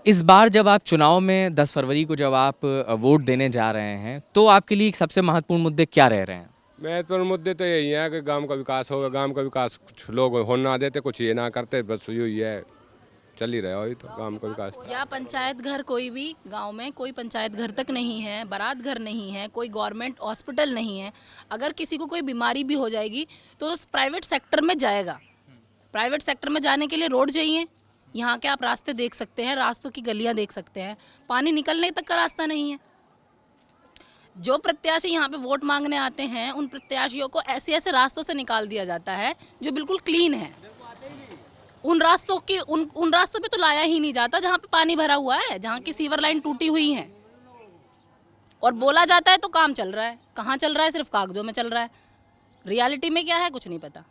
इस बार जब आप चुनाव में 10 फरवरी को जब आप वोट देने जा रहे हैं तो आपके लिए सबसे महत्वपूर्ण मुद्दे क्या रह रहे हैं? महत्वपूर्ण मुद्दे तो यही हैं कि गांव का विकास होगा। गांव का विकास कुछ लोग होने ना देते, कुछ ये ना करते, बस यही है, चल ही रहा है तो गांव का विकास। या पंचायत घर, कोई भी गांव में कोई पंचायत घर तक नहीं है, बारात घर नहीं है, कोई गवर्नमेंट हॉस्पिटल नहीं है। अगर किसी को कोई बीमारी भी हो जाएगी तो उस प्राइवेट सेक्टर में जाएगा। प्राइवेट सेक्टर में जाने के लिए रोड चाहिए। यहाँ के आप रास्ते देख सकते हैं, रास्तों की गलियाँ देख सकते हैं, पानी निकलने तक का रास्ता नहीं है। जो प्रत्याशी यहाँ पे वोट मांगने आते हैं उन प्रत्याशियों को ऐसे ऐसे रास्तों से निकाल दिया जाता है जो बिल्कुल क्लीन है। उन रास्तों पे तो लाया ही नहीं जाता जहाँ पे पानी भरा हुआ है, जहाँ की सीवर लाइन टूटी हुई है। और बोला जाता है तो काम चल रहा है। कहाँ चल रहा है? सिर्फ कागजों में चल रहा है। रियलिटी में क्या है कुछ नहीं पता।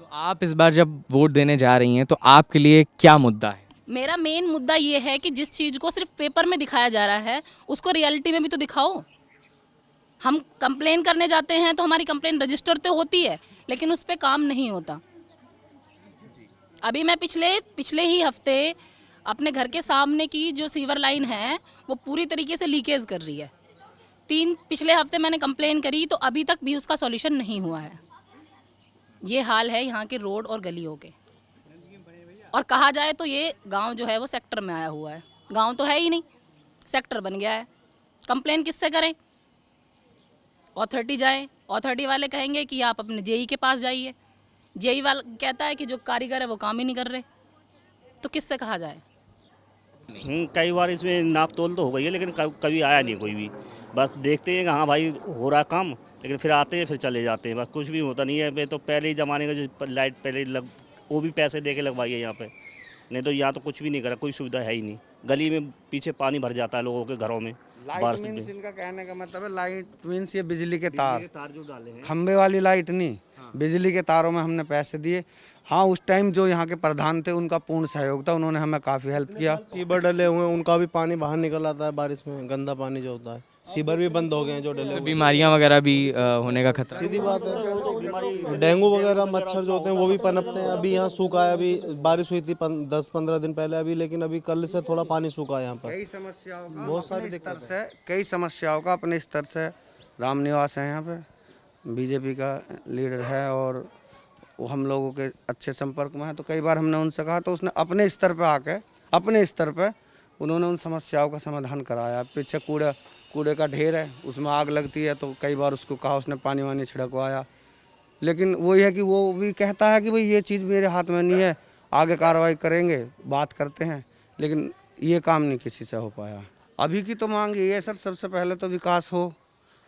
तो आप इस बार जब वोट देने जा रही हैं तो आपके लिए क्या मुद्दा है? मेरा मेन मुद्दा ये है कि जिस चीज़ को सिर्फ पेपर में दिखाया जा रहा है उसको रियलिटी में भी तो दिखाओ। हम कंप्लेन करने जाते हैं तो हमारी कंप्लेन रजिस्टर तो होती है लेकिन उस पर काम नहीं होता। अभी मैं पिछले ही हफ्ते अपने घर के सामने की जो सीवर लाइन है वो पूरी तरीके से लीकेज कर रही है। पिछले हफ्ते मैंने कंप्लेन करी तो अभी तक भी उसका सॉल्यूशन नहीं हुआ है। ये हाल है यहाँ के रोड और गलियों के। और कहा जाए तो ये गांव जो है वो सेक्टर में आया हुआ है। गांव तो है ही नहीं, सेक्टर बन गया है। कंप्लेन किससे करें? अथॉरिटी जाए, अथॉरिटी वाले कहेंगे कि आप अपने जेई के पास जाइए। जेई वाला कहता है कि जो कारीगर है वो काम ही नहीं कर रहे। तो किससे कहा जाए? कई बार इसमें नाप तोल तो हो गई है लेकिन कभी आया नहीं कोई भी। बस देखते हैं कि हाँ भाई हो रहा काम, लेकिन फिर आते हैं फिर चले जाते हैं, बस कुछ भी होता नहीं है। मैं तो पहले ही ज़माने का जो लाइट पहले वो भी पैसे दे के लगवाई है यहाँ पे, नहीं तो यहाँ तो कुछ भी नहीं करा, कोई सुविधा है ही नहीं। गली में पीछे पानी भर जाता है लोगों के घरों में। लाइट मीन्स इनका कहने का मतलब है, लाइट मीन्स ये बिजली के तार जो डाले हैं, खंबे वाली लाइट नहीं, बिजली के तारों में हमने पैसे दिए। हाँ, उस टाइम जो यहाँ के प्रधान थे उनका पूर्ण सहयोग था, उन्होंने हमें काफ़ी हेल्प किया। सीवर डले हुए हैं, उनका भी पानी बाहर निकल आता है बारिश में, गंदा पानी जो होता है। सीवर भी बंद हो गए हैं जो डले हुए हैं। बीमारियां वगैरह भी होने का खतरा है। सीधी बात है, डेंगू वगैरह मच्छर जो होते हैं वो भी पनपते हैं। अभी यहाँ सूखा है, अभी बारिश हुई थी 10-15 दिन पहले अभी, लेकिन अभी कल से थोड़ा पानी सूखा है यहाँ पर। कई समस्याओं का बहुत सारी अपने दिक्कत स्तर से, कई समस्याओं का अपने स्तर से राम निवास है यहाँ पे, बीजेपी का लीडर है और वो हम लोगों के अच्छे संपर्क में है। तो कई बार हमने उनसे कहा तो उसने अपने स्तर पे आके, अपने स्तर पे उन्होंने उन समस्याओं का समाधान कराया। पीछे कूड़े का ढेर है, उसमें आग लगती है तो कई बार उसको कहा, उसने पानी वानी छिड़कवाया। लेकिन वही है कि वो भी कहता है कि भाई ये चीज़ मेरे हाथ में नहीं है, आगे कार्रवाई करेंगे, बात करते हैं, लेकिन ये काम नहीं किसी से हो पाया। अभी की तो मांग ये है सर, सबसे पहले तो विकास हो,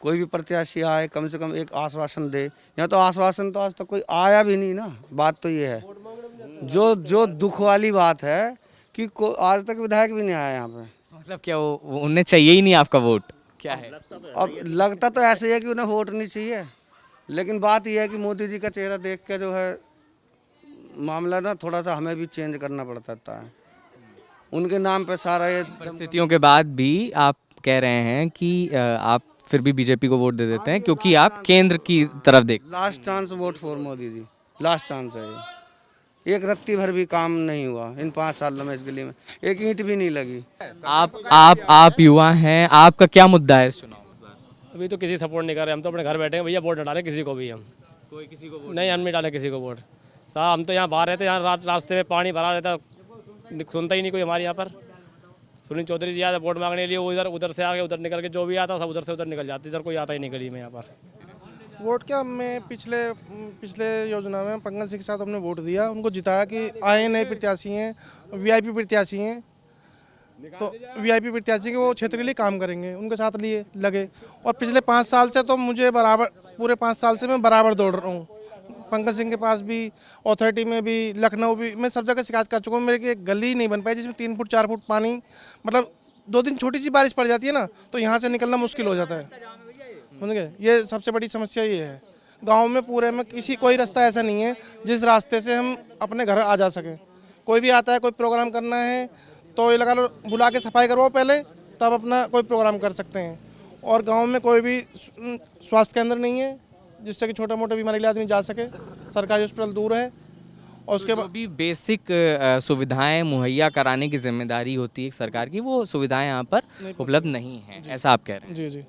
कोई भी प्रत्याशी आए कम से कम एक आश्वासन दे। यहाँ तो आश्वासन तो आज तक कोई आया भी नहीं ना। बात तो ये है, जो दुख वाली बात है कि आज तक विधायक भी नहीं आया यहाँ पे। मतलब क्या वो उन्हें चाहिए ही नहीं आपका वोट? क्या है? अब लगता तो ऐसे ही है कि उन्हें वोट नहीं चाहिए, लेकिन बात यह है कि मोदी जी का चेहरा देख के जो है मामला ना थोड़ा सा हमें भी चेंज करना पड़ता है। उनके नाम पे सारा ये परिस्थितियों के बाद भी आप कह रहे हैं कि आप फिर भी बीजेपी को वोट दे देते हैं क्योंकि आप केंद्र की तरफ देख। Last chance vote for Modi ji, last chance है ये। एक रत्ती भर भी काम नहीं हुआ इन 5 सालों में, इस गली में एक ईंट भी नहीं लगी। आप युवा हैं, आपका क्या मुद्दा है इस चुनाव में? अभी तो किसी सपोर्ट नहीं कर रहे, हम तो अपने घर बैठे हैं भैया, वोट ना डाले किसी को भी। हम कोई किसी को नहीं, हम नहीं डाले किसी को वोट साहब। हम तो यहाँ बाहर रहते, यहाँ रास्ते में पानी भरा रहता, सुनता ही नहीं कोई हमारे यहाँ पर। सुनील चौधरी जी आया वोट मांगने के लिए, वो उधर से आके उधर निकल के, जो भी आता सब उधर से उधर निकल जाते, इधर कोई आता ही नहीं गली में यहाँ पर। वोट क्या, मैं पिछले योजना में पंकज सिंह के साथ हमने वोट दिया, उनको जिताया कि आए नए प्रत्याशी हैं, वीआईपी प्रत्याशी हैं, तो वीआईपी प्रत्याशी के वो क्षेत्र के लिए काम करेंगे, उनके साथ लिए लगे। और पिछले 5 साल से तो मुझे बराबर, पूरे 5 साल से मैं बराबर दौड़ रहा हूँ। पंकज सिंह के पास भी, अथॉरिटी में भी, लखनऊ भी, मैं सब जगह शिकायत कर चुका हूँ। मेरे की एक गली नहीं बन पाई जिसमें 3 फुट 4 फुट पानी, मतलब 2 दिन छोटी सी बारिश पड़ जाती है ना तो यहाँ से निकलना मुश्किल हो जाता है। समझ गए, ये सबसे बड़ी समस्या ये है। गांव में पूरे में कोई रास्ता ऐसा नहीं है जिस रास्ते से हम अपने घर आ जा सकें। कोई भी आता है, कोई प्रोग्राम करना है तो ये लगा लो बुला के सफाई करवाओ पहले, तब अपना कोई प्रोग्राम कर सकते हैं। और गांव में कोई भी स्वास्थ्य केंद्र नहीं है जिससे कि छोटे मोटे बीमारी के लिए आदमी जा सके, सरकारी हॉस्पिटल दूर है। और उसके जो बाद भी बेसिक सुविधाएं मुहैया कराने की जिम्मेदारी होती है एक सरकार की, वो सुविधाएं यहाँ पर उपलब्ध नहीं हैं, ऐसा आप कह रहे हैं। जी जी